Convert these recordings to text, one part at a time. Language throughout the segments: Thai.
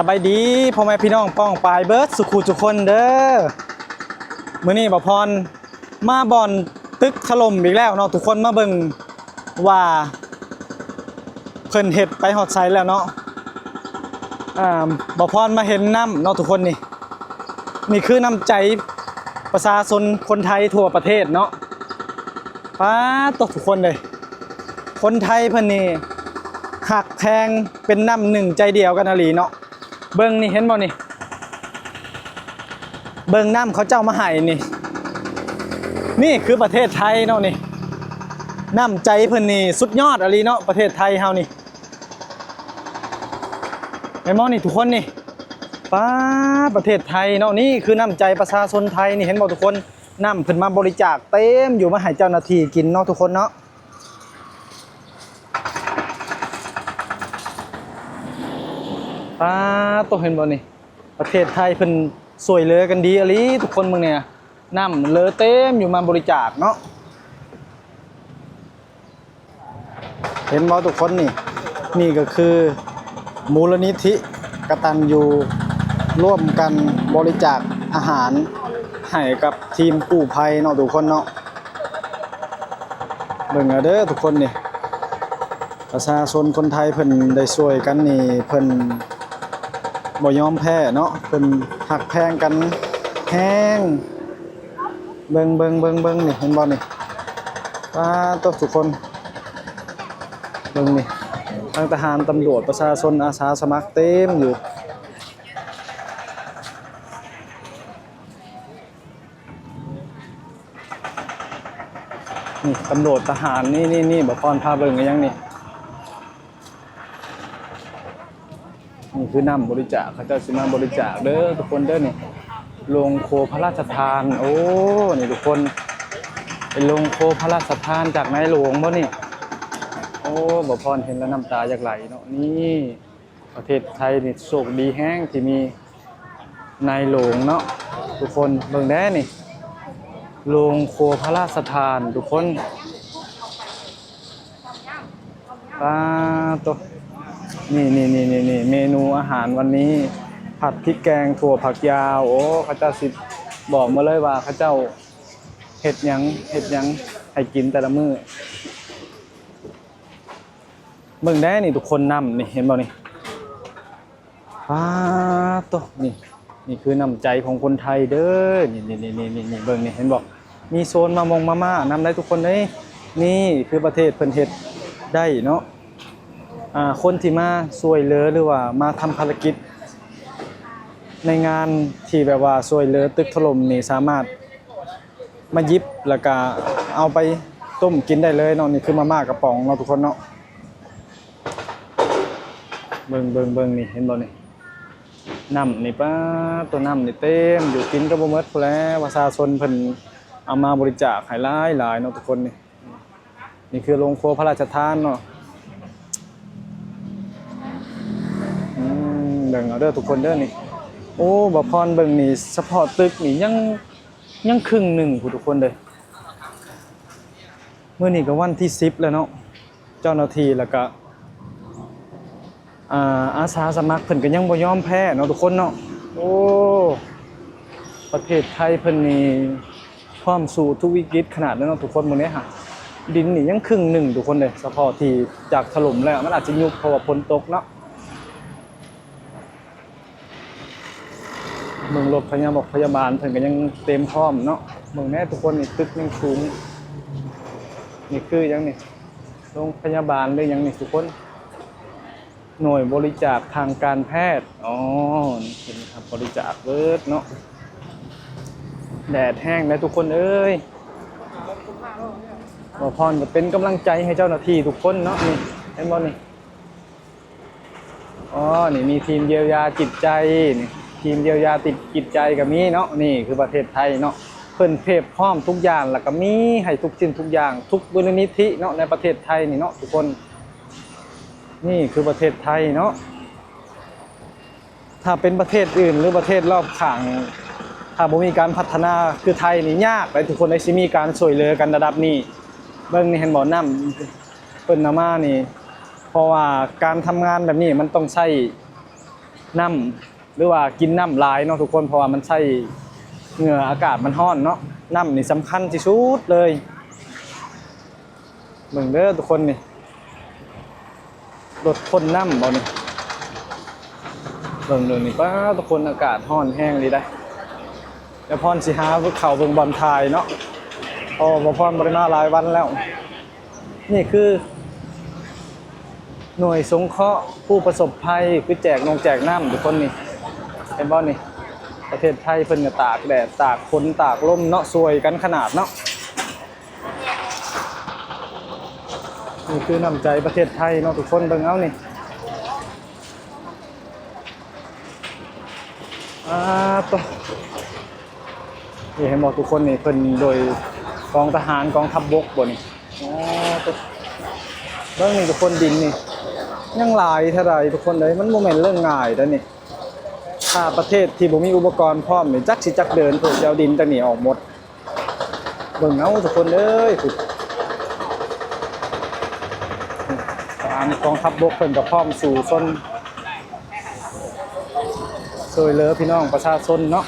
สบายดีพ่อแม่พี่น้องป้องปายเบิร์ดสุขุทุกคนเด้อมื้อนี้บ่พรมาบ่อนตึกถล่มอีกแล้วเนาะทุกคนมาเบิ่งว่าเพิ่นเฮ็ดไปฮอดไสแล้วเนาะบ่พรมาเห็นน้ำเนาะทุกคนนี่คือน้ำใจประชาชนคนไทยทั่วประเทศเนาะป้าตกทุกคนเลยคนไทยเพิ่นนี่หักแพงเป็นน้ำหนึ่งใจเดียวกันอหลีเนาะเบิ่งนี่เห็นบ่นี่เบิ่งน้ำเขาเจ้ามาให้นี่คือประเทศไทยเนาะนี่น้ำใจเพิ่นนี่สุดยอดอหลีเนาะประเทศไทยเฮานี่เห็นบ่นี่ทุกคนนี่ป้าประเทศไทยเนาะนี่คือน้ำใจประชาชนไทยนี่เห็นบ่ทุกคนน้ำเพิ่นมาบริจาคเต็มอยู่มาให้เจ้าหน้าที่กินเนาะทุกคนเนาะป้าต้องเห็นบ่นี่ประเทศไทยเพิ่นสวยเหลือกันดีอหลีทุกคนมึงเนี่ยน้ำเลอเต็มอยู่มาบริจาคเนาะเห็นบ่ทุกคนนี่ก็คือมูลนิธิกตัญญูร่วมกันบริจาคอาหารให้กับทีมกู้ภัยเนาะทุกคนเนาะเบิ่งเอาเด้อทุกคนนี่ประชาชนคนไทยเพิ่นได้ช่วยกันนี่เพิ่นบ่ยอมแพ้เนาะเพิ่นหักแพงกันแห้งเบิ่งนี่เห็นบ่นี่ป้าทุกคนเบิ่งนี่ทั้งทหารตำรวจประชาชนอาสาสมัครเต็มอยู่นี่ตำรวจทหารนี่บ่พรพาเบิ่งกันยังนี่คือน้ำบริจาคเขาเจ้าสิมาบริจาคเด้อทุกคนเด้อนี่โรงโคพระราชทานโอ้นี่ทุกคนเป็นโรงโคพระราชทานจากนายหลวงบ่นี่โอ้บ่พรเห็นแล้วน้ำตาอยากไหลเนาะนี่ประเทศไทยนี่โชคดีแห้งที่มีนายหลวงเนาะทุกคนเบิ่งแน่นี่โรงโคพระราชทานทุกคนป้าตัวนี่เมนูอาหารวันนี้ผัดพริกแกงถั่วผักยาวโอ้ข้าเจ้าสิบอกมาเลยว่าข้าเจ้าเฮ็ดหยังให้กินแต่ละมื้อเบิ่งได้นี่ทุกคนนำนี่เห็นบ่นี่ป้าตัวนี่คือน้ำใจของคนไทยเด้อนี่เบิ่งนี่เห็นบ่มีโซนมาม่านำได้ทุกคนเลยนี่คือประเทศเพิ่นเฮ็ดได้เนาะคนที่มาช่วยเหลือหรือว่ามาทำภารกิจในงานที่แบบว่าช่วยเหลือตึกถล่มนี่สามารถมาหยิบแล้วก็เอาไปต้มกินได้เลยเนาะนี่คือมาม่ากระป๋องเนาะทุกคนเนาะเบิ่งนี่เห็นบ่นี่น้ำนี่ป้าตัวน้ำนี่เต็มอยู่กินก็บ่หมดพุ่นแหละประชาชนเพิ่นเอามาบริจาคให้หลายเนาะทุกคนนี่คือโรงครัวพระราชทานเนาะเบิ่งเอาเด้อทุกคนเด้อนี่โอ้บ่พรเบิ่งนี่เฉพาะตึกนี่ยังครึ่งหนึ่งผู้ทุกคนเลยมื้อนี้ก็วันที่10แล้วเนาะเจ้าหน้าที่แล้วก็อาสาสมัครเพิ่นก็ยังบ่ยอมแพ้เนาะทุกคนเนาะโอ้ประเทศไทยเพิ่นนี่พร้อมสู้ทุกวิกฤตขนาดนั้นเนาะทุกคนมื้อนี้ฮะดินนี่ยังครึ่งหนึ่งทุกคนเลยเฉพาะที่จากถล่มแล้วมันอาจจะยุบเพราะว่าฝนตกเนาะเมืองรถพยาบาลเพิ่นก็ยังเต็มพร้อมเนาะเมืองแม่ทุกคนนี่ตึกยังสูงนี่คือยังนี่โรงพยาบาลเลยยังนี่ทุกคนหน่วยบริจาคทางการแพทย์อ๋อนี่เห็นครับบริจาคเบิดเนาะแดดแห้งแล้วทุกคนเอ้ยบ่พรก็เป็นกำลังใจให้เจ้าหน้าที่ทุกคนเนาะนี่เห็นบ่นี่อ๋อนี่มีทีมเยียวยาจิตใจนี่ทีมเยียวยาจิตใจก็มีเนาะนี่คือประเทศไทยเนาะเพิ่นเพียบพร้อมทุกอย่างแล้วก็มีให้ทุกสิ่งทุกอย่างทุกมูลนิธิเนาะในประเทศไทยนี่เนาะทุกคนนี่คือประเทศไทยเนาะถ้าเป็นประเทศอื่นหรือประเทศรอบข้างถ้าบ่มีการพัฒนาคือไทยนี่ยากเลยทุกคนได้สิมีการช่วยเหลือกันระดับนี้เบิ่งนี่เห็นบ่น้ำเพิ่นเอามานี่เพราะว่าการทำงานแบบนี้มันต้องใช้ น้ำหรือว่ากินน้ำหลายเนาะทุกคนเพราะว่ามันใช่เหงื่ออากาศมันร้อนเนาะน้ำนี่สำคัญที่สุดเลยเบิ่งเด้อทุกคนนี่ลดทนน้ำบ่นี่เบิ่งเดี๋ยวนี้ป้าทุกคนอากาศร้อนแห้งเลยได้แล้วพรสิหาเข่าเบิ่งบอลไทยเนาะโอ้บ่พรบ่ได้มาหลายวันแล้วนี่คือหน่วยสงเคราะห์ผู้ประสบภัยคือแจกแจกน้ำทุกคนนี่เห็นบ่นี่ประเทศไทยเพิ่นก็ตากแดดตากฝนตากลมเนาะซวยกันขนาดเนาะนี่คือน้ำใจประเทศไทยเนาะทุกคนเบิ่งเอานี่ตัวนี่เห็นบอกทุกคนนี่เพิ่นโดยกองทหารกองทัพบกบ่นี่ตัวเรื่องนี้ทุกคนดินนี่ยังหลายเท่าไรทุกคนเลยมันโมเมนต์เรื่องง่ายแล้วนี่ถ้าประเทศที่บ่มีอุปกรณ์พร้อมนี่จักสิจักเดินเพื่อจะเอาดินตะนี่ออกหมดเบิ่งเอาทุกคนเอ้ยทางกองทัพบกเพิ่นก็พร้อมสู่ชนช่วยเหลือพี่น้องประชาชนเนาะ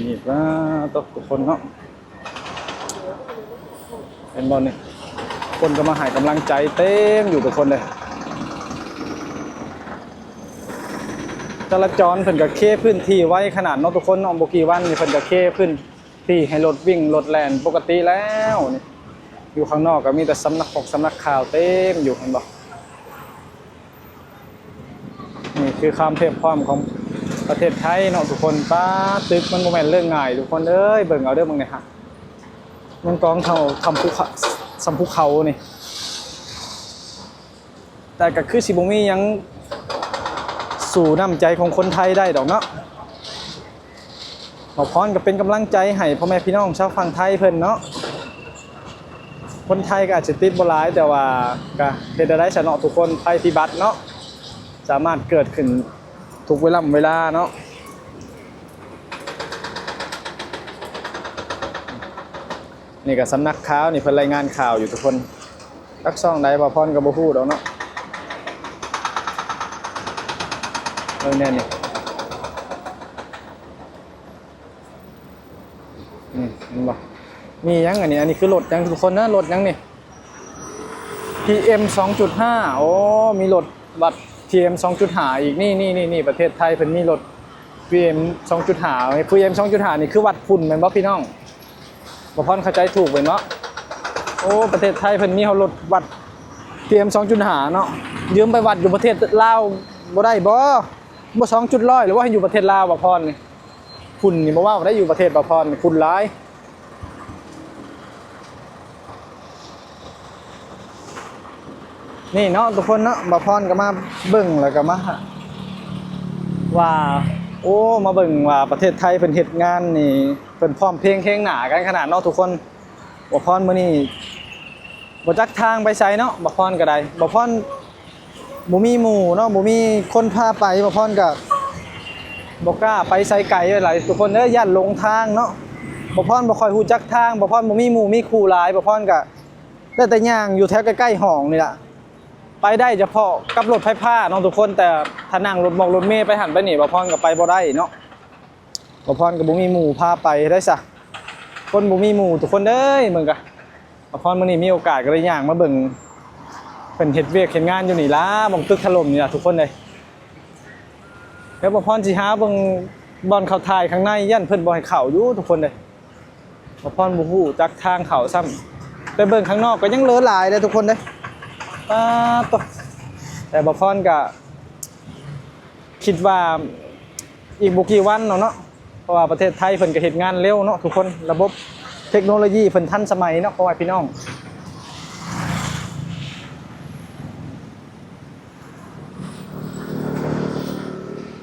นี่ว่าทุกคนเนาะเป็นบอลนี่คนก็มาให้กำลังใจเต็มอยู่ทุกคนเลยจราจรเพิ่นก็เคพื้นที่ไว้ขนาดเนาะทุกคนเนาะบ่กี่วันนี่เพิ่นก็เคพื้นที่ให้รถวิ่งรถแล่นปกติแล้วนี่อยู่ข้างนอกก็มีแต่สำนักข่าวเต็มอยู่เห็นบ่นี่คือความเพียบพร้อมของประเทศไทยเนาะทุกคนป้าตึกมันบ่แม่นเรื่องง่ายทุกคนเอ้ยเบิ่งเอาเด้อมึงนี่ฮะมันกองเขาทำภูเขานี่แต่ก็คือสิบ่มีหยังสู่น้ำใจของคนไทยได้ดอกเนาะหมอพรก็เป็นกำลังใจให้พ่อแม่พี่น้องชาวฝั่งไทยเพิ่นเนาะคนไทยก็อาจจะติดบ่หลายแต่ว่าก็เฮ็ดได้ซะเนาะทุกคนภัยพิบัติเนาะสามารถเกิดขึ้นทุกเวลาเนาะนี่ก็สำนักข่าวนี่เพิ่นรายงานข่าวอยู่ทุกคนรักซ่องใดบ่พรก็บ่ฮู้ดอกเนาะแน่นี่มันบอกมียังอันนี้คือรถยังทุกคนนะรถยังนี่ PM 2.5 โอ้มีรถวัด PM 2.5 อีกนี่ประเทศไทยเพิ่นมีรถ PM 2.5 PM 2.5 นี่คือวัดฝุ่นแม่นบ่พี่น้องบ่พรเข้าใจถูกเว้ยเนาะโอ้ประเทศไทยเพิ่นมีรถวัด PM 2.5 เนาะยืมไปวัดอยู่ประเทศลาวบ่ได้บ่2.1หรือว่าให้อยู่ประเทศลาวบ่พรนี่ฝุ่นนี่บ่ว่าได้อยู่ประเทศบ่พรฝุ่นหลายนี่เนาะทุกคนเนาะบ่พรก็มาเบิ่งแล้วก็มาว่าโอ้มาเบิ่งว่าประเทศไทยเพิ่นเฮ็ดงานนี่เพิ่นพร้อมเพรียงแข่งหน้ากันขนาดเนาะทุกคนบ่พรมื้อนี้บ่จักทางไปไสเนาะบ่พรก็ได้บ่พรบ่มีหมู่เนาะบ่มีคนพาไปบ่พรก็บ่กล้าไปไสไกลหลายทุกคนเด้อย่านหลงทางเนาะบ่พรบ่ค่อยฮู้จักทางบ่พรบ่มีหมู่มีคู่หลายบ่พรก็ได้แต่ย่างอยู่แถวใกล้ๆห้องนี่ล่ะไปได้เฉพาะกับรถไฟฟ้าเนาะทุกคนแต่ถ้านั่งรถเมล์ไปหันไปนี่บ่พรก็ไปบ่ได้เนาะบ่พรก็บ่มีหมู่พาไปได้ซะคนบ่มีหมู่ทุกคนเด้ยมึงก็บ่พรมื้อนี้มีโอกาสก็ได้ย่างมาเบิ่งเพิ่นเฮ็ดเวียกเฮ็ดงานอยู่นี่ล่ะบ่งตึกถล่มนี่ล่ะทุกคนเลยแล้วบ่พรสิหาเบิ่งบ่อนเข้าถ่ายข้างในยันเพิ่นบ่ให้เข้าอยู่ทุกคนเลยบ่พรบ่ฮู้จักทางเข้าซ้ำไปเบิ่งข้างนอกก็ยังเหลือหลายเลยทุกคนเด้แต่บ่พรก็คิดว่าอีกบ่กี่วันเนาะเพราะว่าประเทศไทยเพิ่นก็เฮ็ดงานเร็วเนาะทุกคนระบบเทคโนโลยีเพิ่นทันสมัยเนาะพ่อพี่น้อง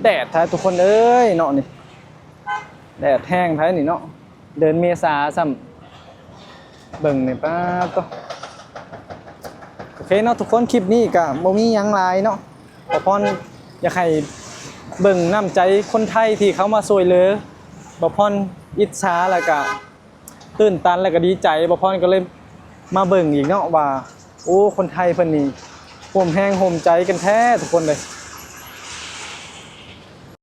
แดดแท้ทุกคนเอ้ยเนาะนี่แดดแห้งแท้นี่เนาะเดินเมษาซ้ำเบิ่งนี่ป้าตัวโอเคเนาะทุกคนคลิปนี้ก็บ่มีหยังหลายเนาะขอพรอยากให้เบิ่งน้ำใจคนไทยที่เขามาช่วยเหลือบ่พรอิจฉาแล้วก็ ตื่นตันแล้วก็ดีใจบ่พรก็เลยมาเบิ่งอีกเนาะว่าโอ้คนไทยเพิ่นนี่ร่วมแรงร่วมใจกันแท้ทุกคนเลย